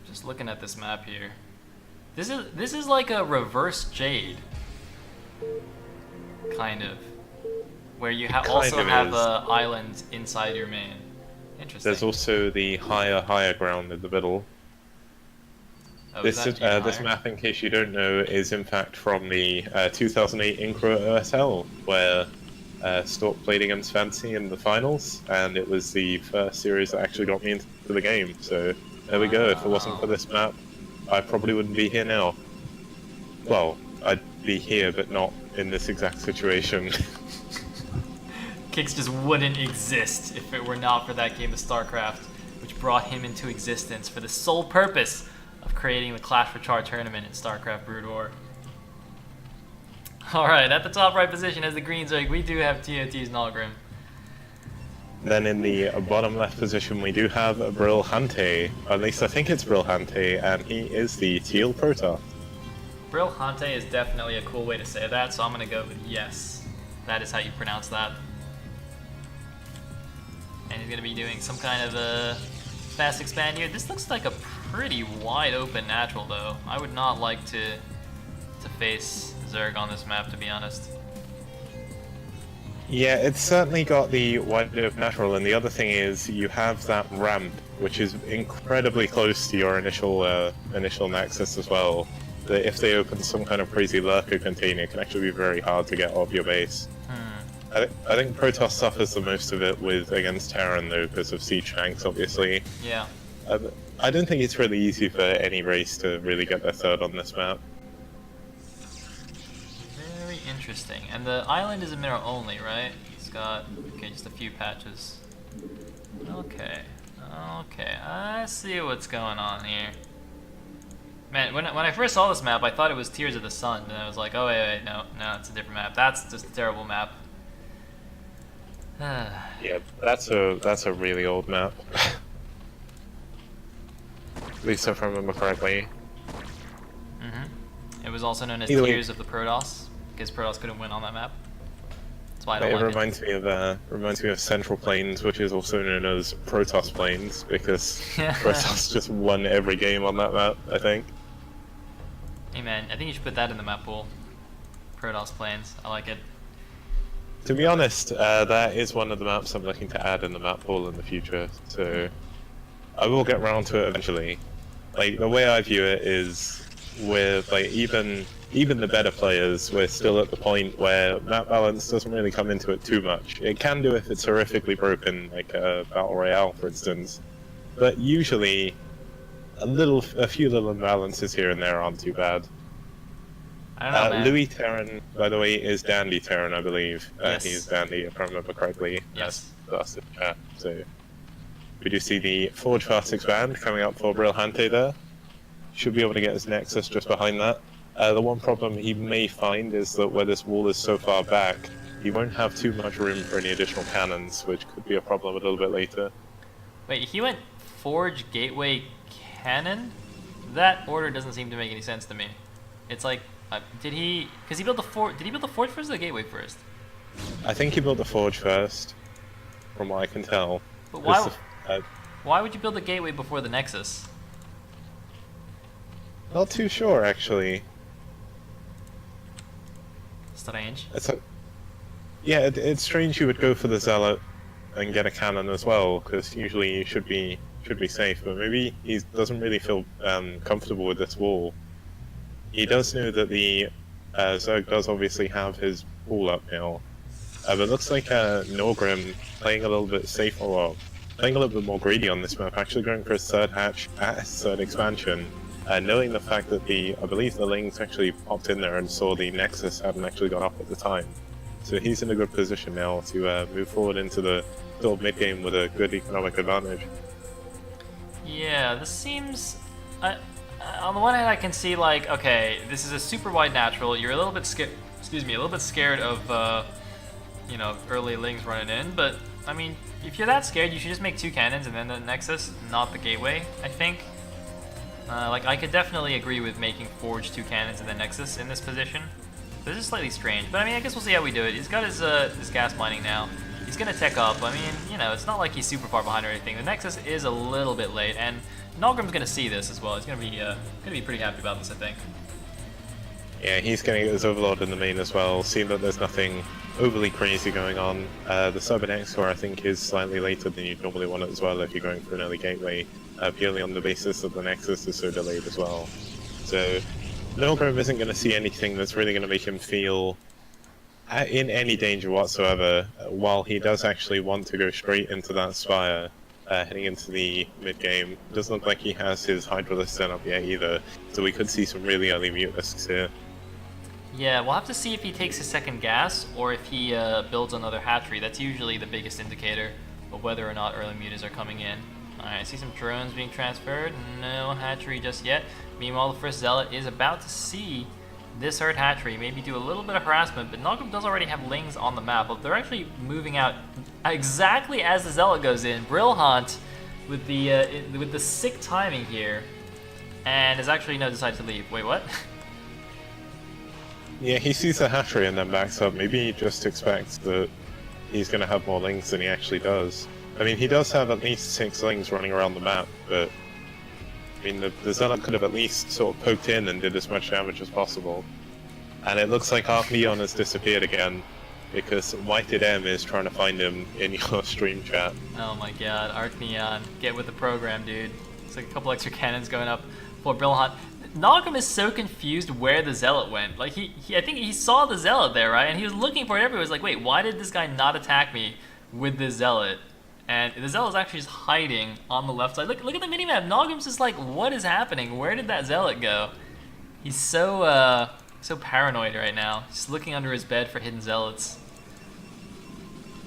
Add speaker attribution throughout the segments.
Speaker 1: Just looking at this map here. This is like a reverse Jade, kind of, where you also have islands inside your main. Interesting.
Speaker 2: There's also the higher ground in the middle.
Speaker 1: Oh,
Speaker 2: this map, in case you don't know, is in fact from the 2008 Incro OSL, where Stork played against Fancy in the finals, and it was the first series that actually got me into the game. So there we go. If it wasn't for this map, I probably wouldn't be here now. Well, I'd be here, but not in this exact situation.
Speaker 1: Kix just wouldn't exist if it were not for that game of StarCraft, which brought him into existence for the sole purpose of creating the Clash for Char tournament in StarCraft Brood War. Alright, at the top right position as the green Zerg, we do have TOT's Naugrim.
Speaker 2: Then in the bottom left position we do have Brilhante, at least I think it's Brilhante, and he is the teal Protoss.
Speaker 1: Brilhante is definitely a cool way to say that, so I'm going to go with yes. That is how you pronounce that. And he's going to be doing some kind of a fast expand here. This looks like a pretty wide open natural though. I would not like to face Zerg on this map, to be honest.
Speaker 2: Yeah, it's certainly got the wide open natural, and the other thing is you have that ramp, which is incredibly close to your initial nexus as well. That if they open some kind of crazy lurker container, it can actually be very hard to get off your base. I think Protoss suffers the most of it against Terran though, because of siege tanks, obviously.
Speaker 1: Yeah.
Speaker 2: I don't think it's really easy for any race to really get their third on this map.
Speaker 1: Very interesting. And the island is a mineral only, right? It's got, okay, just a few patches. Okay. Okay, I see what's going on here. Man, when I first saw this map, I thought it was Tears of the Sun, and I was like, oh wait, no, it's a different map. That's just a terrible map.
Speaker 2: Yeah, that's a really old map. At least if I remember correctly.
Speaker 1: It was also known as Tears of the Protoss, because Protoss couldn't win on that map. That's why I don't like
Speaker 2: it. Reminds me of Central Plains, which is also known as Protoss Plains, because Protoss just won every game on that map, I think.
Speaker 1: Hey man, I think you should put that in the map pool. Protoss Plains, I like it.
Speaker 2: To be honest, that is one of the maps I'm looking to add in the map pool in the future, so I will get around to it eventually. Like, the way I view it is, with like even the better players, we're still at the point where map balance doesn't really come into it too much. It can do if it's horrifically broken, like a Battle Royale, for instance, but usually a few little imbalances here and there aren't too bad.
Speaker 1: I don't know, man.
Speaker 2: Louis Terran, by the way, is Dandy Terran, I believe.
Speaker 1: Yes.
Speaker 2: He's Dandy, if I remember correctly.
Speaker 1: Yes.
Speaker 2: That's the chat. So we do see the Forge Fast Expand coming up for Brilhante there. Should be able to get his Nexus just behind that. The one problem he may find is that where this wall is so far back, he won't have too much room for any additional cannons, which could be a problem a little bit later.
Speaker 1: Wait, he went Forge Gateway Cannon? That order doesn't seem to make any sense to me. It's like, did he build the Forge first or the Gateway first?
Speaker 2: I think he built the Forge first, from what I can tell.
Speaker 1: But why would you build the Gateway before the Nexus?
Speaker 2: Not too sure, actually.
Speaker 1: Strange.
Speaker 2: It's strange you would go for the Zealot and get a cannon as well, because usually you should be safe, but maybe he doesn't really feel comfortable with this wall. He does know that the Zerg does obviously have his wall up now, but it looks like Naugrim playing a little bit safer, or playing a little bit more greedy on this map, actually going for his third hatch at his third expansion, knowing the fact that I believe the Lings actually popped in there and saw the Nexus hadn't actually gone up at the time. So he's in a good position now to move forward into the mid-game with a good economic advantage.
Speaker 1: Yeah, this seems... on the one hand, I can see, like, okay, this is a super wide natural. You're a little bit scared. Excuse me, a little bit scared of, you know, early Lings running in. But I mean, if you're that scared, you should just make 2 cannons and then the Nexus, not the Gateway. I think. Like, I could definitely agree with making Forge 2 cannons and the Nexus in this position. This is slightly strange, but I mean, I guess we'll see how we do it. He's got his gas mining now. He's gonna tech up. I mean, you know, it's not like he's super far behind or anything. The Nexus is a little bit late, and Naugrim's gonna see this as well. He's gonna be pretty happy about this, I think.
Speaker 2: Yeah, he's getting his Overlord in the main as well, seeing that there's nothing overly crazy going on. The Cybernex score, I think, is slightly later than you'd normally want it as well if you're going for an early gateway, purely on the basis that the Nexus is so delayed as well. So, Naugrim isn't going to see anything that's really going to make him feel in any danger whatsoever, while he does actually want to go straight into that Spire. Heading into the mid-game. Doesn't look like he has his Hydralisk set up yet either, so we could see some really early Mutalisks here.
Speaker 1: Yeah, we'll have to see if he takes his second gas or if he builds another hatchery. That's usually the biggest indicator of whether or not early mutas are coming in. Alright, I see some drones being transferred. No hatchery just yet. Meanwhile, the first Zealot is about to see this herd hatchery, maybe do a little bit of harassment, but Naugrim does already have lings on the map. They're actually moving out exactly as the Zealot goes in. Brilhante with the sick timing here, and has actually decided to leave. Wait, what?
Speaker 2: Yeah, he sees the hatchery and then backs up. Maybe he just expects that he's going to have more lings than he actually does. I mean, he does have at least 6 lings running around the map, but I mean, the Zealot could have at least sort of poked in and did as much damage as possible. And it looks like Arc Neon has disappeared again, because Whited M is trying to find him in your stream chat.
Speaker 1: Oh my god, Arc Neon, get with the program, dude. It's like a couple extra cannons going up for Brilhante. Naugrim is so confused where the Zealot went. Like, I think he saw the Zealot there, right? And he was looking for it everywhere. He was like, wait, why did this guy not attack me with the Zealot? And the Zealot's actually just hiding on the left side. Look at the minimap. Naugrim's just like, what is happening? Where did that Zealot go? He's so paranoid right now. Just looking under his bed for hidden Zealots.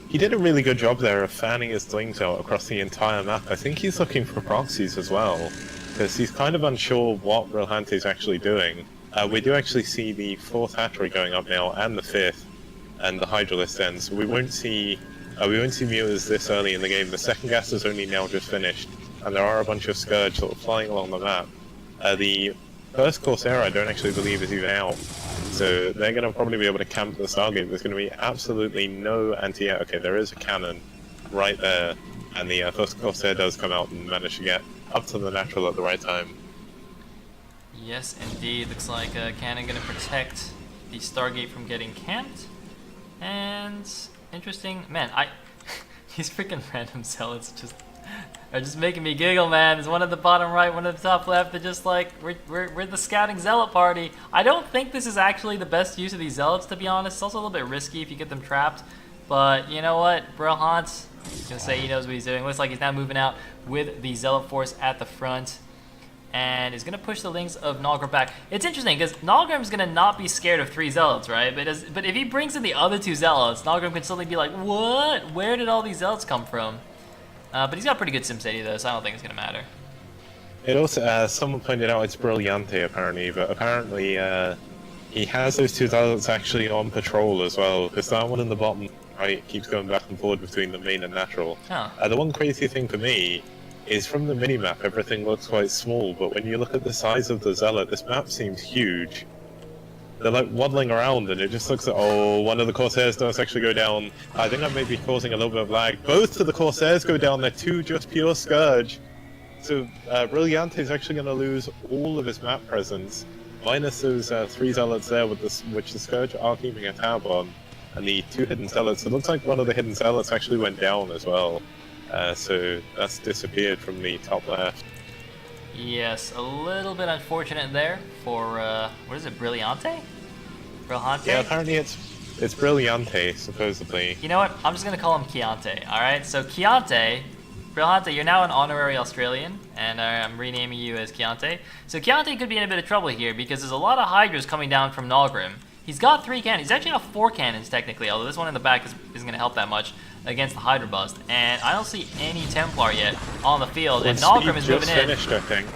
Speaker 2: He did a really good job there of fanning his lings out across the entire map. I think he's looking for proxies as well, because he's kind of unsure what Brilhante is actually doing. We do actually see the 4th hatchery going up now, and the 5th, and the Hydralisk then, so we won't see mutas this early in the game. The second gas is only now just finished, and there are a bunch of Scourge sort of flying along the map. The first Corsair I don't actually believe is even out, so they're going to probably be able to camp the Stargate. There's going to be absolutely no anti-air. Okay, there is a cannon right there, and the first Corsair does come out and manage to get up to the natural at the right time.
Speaker 1: Yes, indeed. Looks like a cannon going to protect the Stargate from getting camped. And interesting, man. These freaking random Zealots are just making me giggle, man. There's one at the bottom right, one at the top left. They're just like, we're the scouting Zealot party. I don't think this is actually the best use of these Zealots, to be honest. It's also a little bit risky if you get them trapped. But you know what? Brilhante's gonna say he knows what he's doing. Looks like he's now moving out with the Zealot force at the front, and is going to push the lings of Naugrim back. It's interesting, because Naugrim's going to not be scared of 3 Zealots, right? But if he brings in the other 2 Zealots, Naugrim can suddenly be like, what? Where did all these Zealots come from? But he's got pretty good SimCity, though, so I don't think it's going to matter.
Speaker 2: It also, someone pointed out it's Brilhante apparently, but apparently he has those 2 Zealots actually on patrol as well, because that one in the bottom right keeps going back and forward between the main and natural.
Speaker 1: Huh.
Speaker 2: The one crazy thing for me is from the minimap everything looks quite small, but when you look at the size of the Zealot, this map seems huge. They're like waddling around and it just looks like, oh, one of the Corsairs does actually go down. I think that may be causing a little bit of lag. Both of the Corsairs go down, they're 2 just pure Scourge. So Brilhante is actually going to lose all of his map presence, minus those 3 Zealots there, with which the Scourge are keeping a tab on, and the 2 hidden Zealots. It looks like one of the hidden Zealots actually went down as well. So that's disappeared from the top left.
Speaker 1: Yes, a little bit unfortunate there for, what is it, Brilhante? Brilhante?
Speaker 2: Yeah, apparently it's Brilhante, supposedly.
Speaker 1: You know what? I'm just going to call him Chiante, alright? So Chiante, Brilhante, you're now an honorary Australian, and I'm renaming you as Chiante. So Chiante could be in a bit of trouble here, because there's a lot of Hydras coming down from Naugrim. He's got 3 cannons. He's actually got 4 cannons, technically, although this one in the back isn't going to help that much against the Hydra bust. And I don't see any Templar yet on the field, and Naugrim is moving in.
Speaker 2: Finished, I think.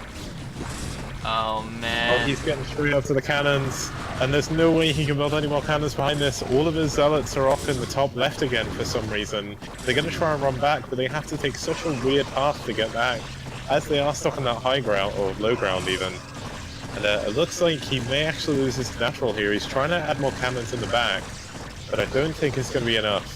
Speaker 1: Oh, man.
Speaker 2: Oh, he's getting straight up to the cannons, and there's no way he can build any more cannons behind this. All of his Zealots are off in the top left again for some reason. They're going to try and run back, but they have to take such a weird path to get back, as they are stuck on that high ground, or low ground even. And it looks like he may actually lose his natural here. He's trying to add more cannons in the back, but I don't think it's going to be enough.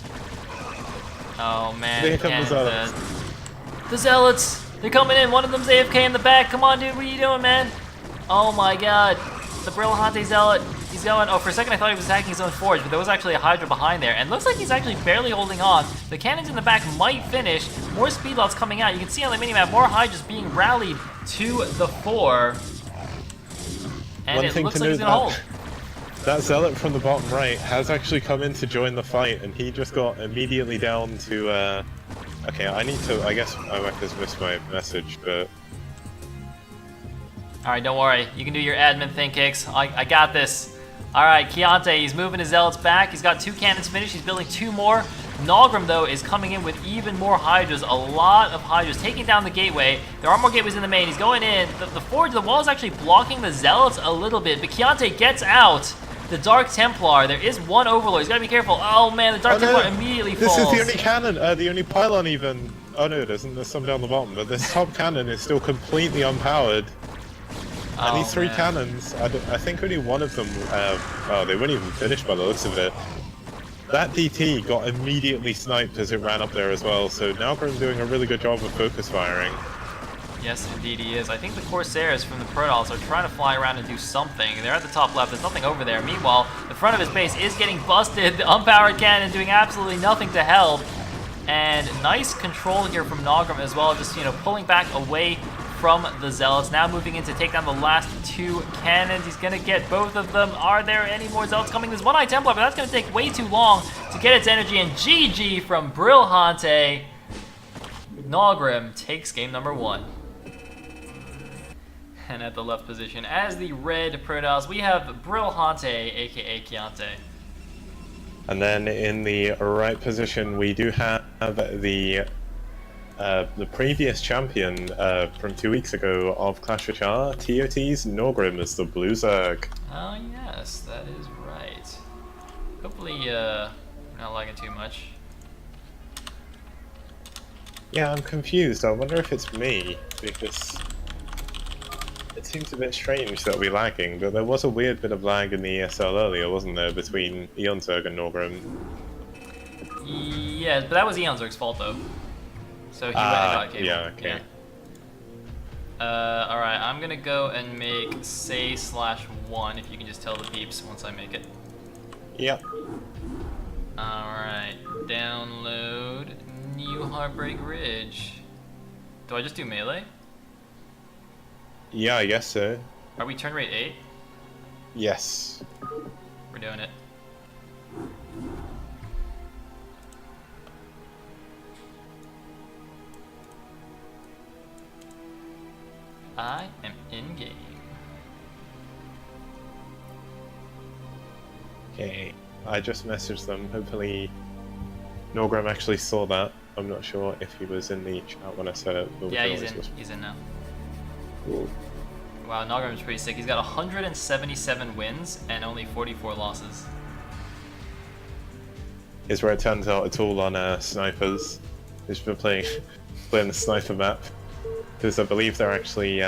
Speaker 1: Oh man,
Speaker 2: Here come the
Speaker 1: Cannon's
Speaker 2: Zealots.
Speaker 1: dead. The Zealots! They're coming in. One of them's AFK in the back. Come on, dude. What are you doing, man? Oh my god. The Brilhante Zealot. He's going. Oh, for a second I thought he was attacking his own forge, but there was actually a Hydra behind there. And looks like he's actually barely holding on. The cannons in the back might finish. More speedlots coming out. You can see on the minimap more Hydras being rallied to the fore. And
Speaker 2: One
Speaker 1: it
Speaker 2: thing
Speaker 1: looks
Speaker 2: to
Speaker 1: like he's
Speaker 2: note
Speaker 1: gonna hold.
Speaker 2: that Zealot from the bottom right has actually come in to join the fight, and he just got immediately down to, okay, I need to, I guess I might have missed my message, but...
Speaker 1: Alright, don't worry. You can do your admin thing, Kicks. I got this. Alright, Chiante, he's moving his Zealots back. He's got 2 cannons finished. He's building 2 more. Naugrim, though, is coming in with even more Hydras. A lot of Hydras taking down the gateway. There are more gateways in the main. He's going in. The forge, the wall is actually blocking the Zealots a little bit, but Chiante gets out. The Dark Templar, there is one Overlord. He's got to be careful. Oh, man, the Dark Templar immediately falls.
Speaker 2: This is the only cannon, the only pylon even. Oh, no, it isn't. There's some down the bottom, but this top cannon is still completely unpowered. And these 3 cannons, I think only one of them, oh, they weren't even finished by the looks of it. That DT got immediately sniped as it ran up there as well, so Naugrim doing a really good job of focus firing.
Speaker 1: Yes, indeed he is. I think the Corsairs from the Protoss are trying to fly around and do something. They're at the top left. There's nothing over there. Meanwhile, the front of his base is getting busted. The unpowered cannon doing absolutely nothing to help. And nice control here from Naugrim as well, just, you know, pulling back away from the Zealots. Now moving in to take down the last 2 cannons. He's going to get both of them. Are there any more Zealots coming? There's one Eye Templar, but that's going to take way too long to get its energy. And GG from Brilhante. Naugrim takes game number 1. And at the left position, as the red Protoss, we have Brilhante, aka Chiante.
Speaker 2: And then in the right position, we do have the previous champion from 2 weeks ago of Clash of Char, TOT's Naugrim as the Blue Zerg.
Speaker 1: Oh yes, that is right. Hopefully, we're not lagging too much.
Speaker 2: Yeah, I'm confused. I wonder if it's me, because it seems a bit strange that we're lagging, but there was a weird bit of lag in the ESL earlier, wasn't there, between Eonzerg and Naugrim?
Speaker 1: Yeah, but that was Eonzerg's fault though. So he went and got cable.
Speaker 2: Yeah, okay.
Speaker 1: Yeah. Alright, I'm gonna go and make say/1 if you can just tell the peeps once I make it.
Speaker 2: Yep.
Speaker 1: Alright, download New Heartbreak Ridge. Do I just do melee?
Speaker 2: Yeah, I guess so.
Speaker 1: Are we turn rate 8?
Speaker 2: Yes.
Speaker 1: We're doing it. I am in game.
Speaker 2: Okay, I just messaged them. Hopefully Naugrim actually saw that. I'm not sure if he was in the chat when I said it.
Speaker 1: Yeah, he's in. He's in now.
Speaker 2: Cool.
Speaker 1: Wow, Naugrim's pretty sick. He's got 177 wins and only 44 losses.
Speaker 2: Is where it turns out it's all on snipers. He's been playing the sniper map. Because I believe they're actually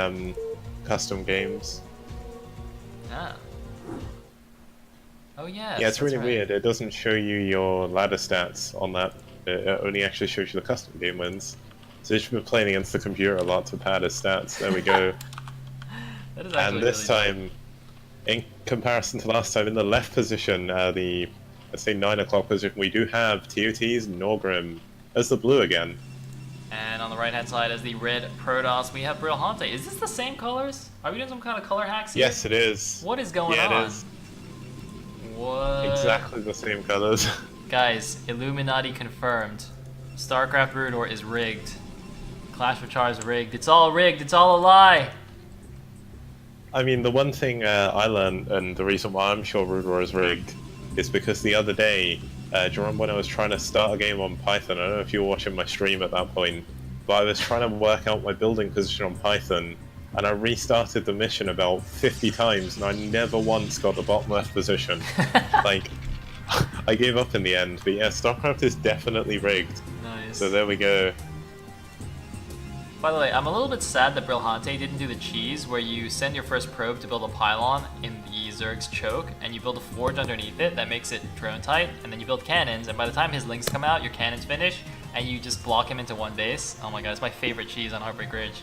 Speaker 2: custom games.
Speaker 1: Ah. Oh yeah.
Speaker 2: Yeah, it's really weird. It doesn't show you your ladder stats on that. It only actually shows you the custom game wins. So you've been playing against the computer a lot to pad his stats. There we go.
Speaker 1: That is
Speaker 2: And this
Speaker 1: really
Speaker 2: time, in comparison to last time, in the left position, the let's say 9 o'clock position, we do have TOT's Naugrim as the blue again.
Speaker 1: And on the right hand side as the red Protoss, we have Brilhante. Is this the same colors? Are we doing some kind of color hacks here?
Speaker 2: Yes, it is.
Speaker 1: What is going on?
Speaker 2: Yeah, it is.
Speaker 1: What?
Speaker 2: Exactly the same colors.
Speaker 1: Guys, Illuminati confirmed. StarCraft Ruinor is rigged. Clash of Char is rigged. It's all rigged. It's all a lie.
Speaker 2: I mean, the one thing I learned, and the reason why I'm sure Ruinor is rigged, is because the other day, Jerome, when I was trying to start a game on Python, I don't know if you were watching my stream at that point, but I was trying to work out my building position on Python, and I restarted the mission about 50 times, and I never once got the bottom left position. Like, I gave up in the end, but yeah, StarCraft is definitely rigged.
Speaker 1: Nice.
Speaker 2: So there we go.
Speaker 1: By the way, I'm a little bit sad that Brilhante didn't do the cheese where you send your first probe to build a pylon in the Zerg's choke, and you build a forge underneath it that makes it drone tight, and then you build cannons, and by the time his links come out, your cannons finish, and you just block him into one base. Oh my god, it's my favorite cheese on Heartbreak Ridge.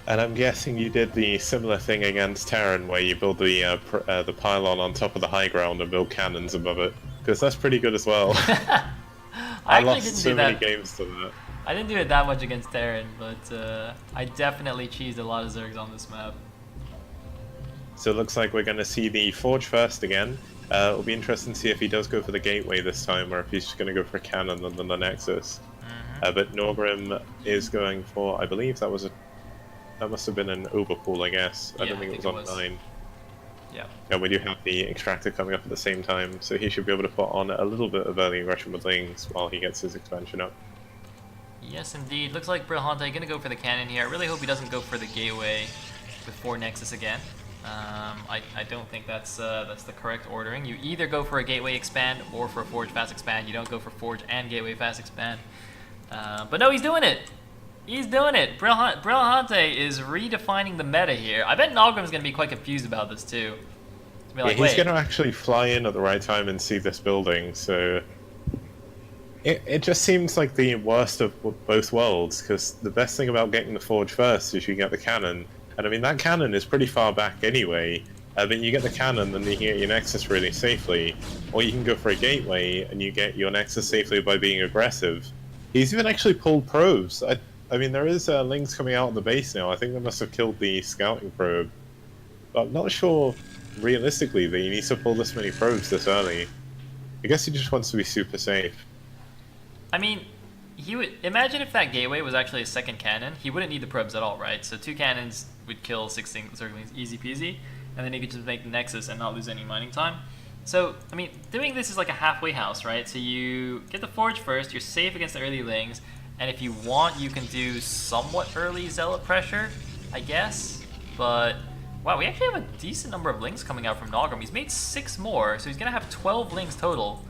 Speaker 2: And I'm guessing you did the similar thing against Terran, where you build the pylon on top of the high ground and build cannons above it, because that's pretty good as well.
Speaker 1: I actually
Speaker 2: lost
Speaker 1: didn't
Speaker 2: so
Speaker 1: do
Speaker 2: many
Speaker 1: that.
Speaker 2: games to that.
Speaker 1: I didn't do it that much against Terran, but I definitely cheesed a lot of Zergs on this map.
Speaker 2: So it looks like we're going to see the Forge first again. It'll be interesting to see if he does go for the Gateway this time, or if he's just going to go for a cannon and then the Nexus. But Naugrim is going for, I believe that must have been an overpull, I guess. I don't think it was on 9.
Speaker 1: Yeah.
Speaker 2: And we do have the Extractor coming up at the same time, so he should be able to put on a little bit of early aggression with Lings while he gets his expansion up.
Speaker 1: Yes, indeed. Looks like Brilhante gonna go for the cannon here. I really hope he doesn't go for the Gateway before Nexus again. I don't think that's the correct ordering. You either go for a Gateway expand or for a Forge fast expand. You don't go for Forge and Gateway fast expand. But no, he's doing it. He's doing it. Brilhante is redefining the meta here. I bet Naugrim's gonna be quite confused about this too. Be like,
Speaker 2: he's going to actually fly in at the right time and see this building, so it just seems like the worst of both worlds, because the best thing about getting the Forge first is you get the cannon, and I mean that cannon is pretty far back anyway, but you get the cannon and then you can get your Nexus really safely, or you can go for a Gateway and you get your Nexus safely by being aggressive. He's even actually pulled probes. I mean, there is Lings coming out of the base now. I think they must have killed the scouting probe, but I'm not sure realistically that he needs to pull this many probes this early. I guess he just wants to be super safe.
Speaker 1: I mean, he would imagine if that Gateway was actually a second cannon, he wouldn't need the probes at all, right? So 2 cannons would kill 6 Zerglings easy peasy, and then he could just make the Nexus and not lose any mining time. So, I mean, doing this is like a halfway house, right? So you get the Forge first, you're safe against the early Lings, and if you want, you can do somewhat early Zealot pressure, I guess. But, wow, we actually have a decent number of Lings coming out from Naugrim. He's made 6 more, so he's going to have 12 Lings total.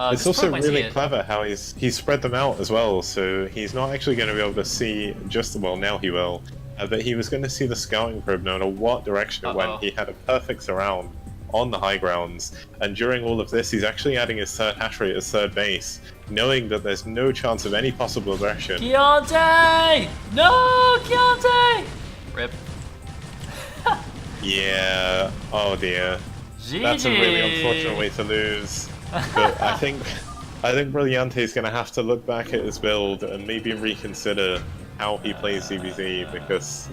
Speaker 2: It's also really clever how he's spread them out as well, so he's not actually going to be able to see just, well, now he will, but he was going to see the scouting probe no matter what direction it went. He had a perfect surround on the high grounds, and during all of this he's actually adding his third hash rate as third base, knowing that there's no chance of any possible aggression.
Speaker 1: Keontae! No, Keontae! Rip.
Speaker 2: Yeah, oh dear.
Speaker 1: GG.
Speaker 2: That's a really unfortunate way to lose. But I think Brilhante is going to have to look back at his build and maybe reconsider how he plays ZvP, because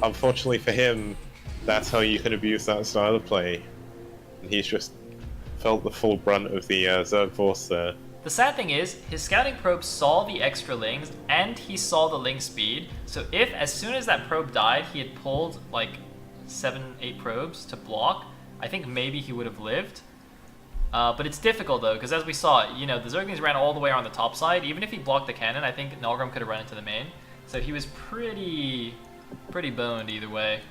Speaker 2: unfortunately for him, that's how you can abuse that style of play. And he's just felt the full brunt of the Zerg force there.
Speaker 1: The sad thing is, his scouting probe saw the extra Lings, and he saw the Ling speed, so if as soon as that probe died, he had pulled like 7-8 probes to block, I think maybe he would have lived. But it's difficult though, because as we saw, you know, the Zerglings ran all the way around the top side. Even if he blocked the cannon, I think Naugrim could have run into the main. So he was pretty boned either way.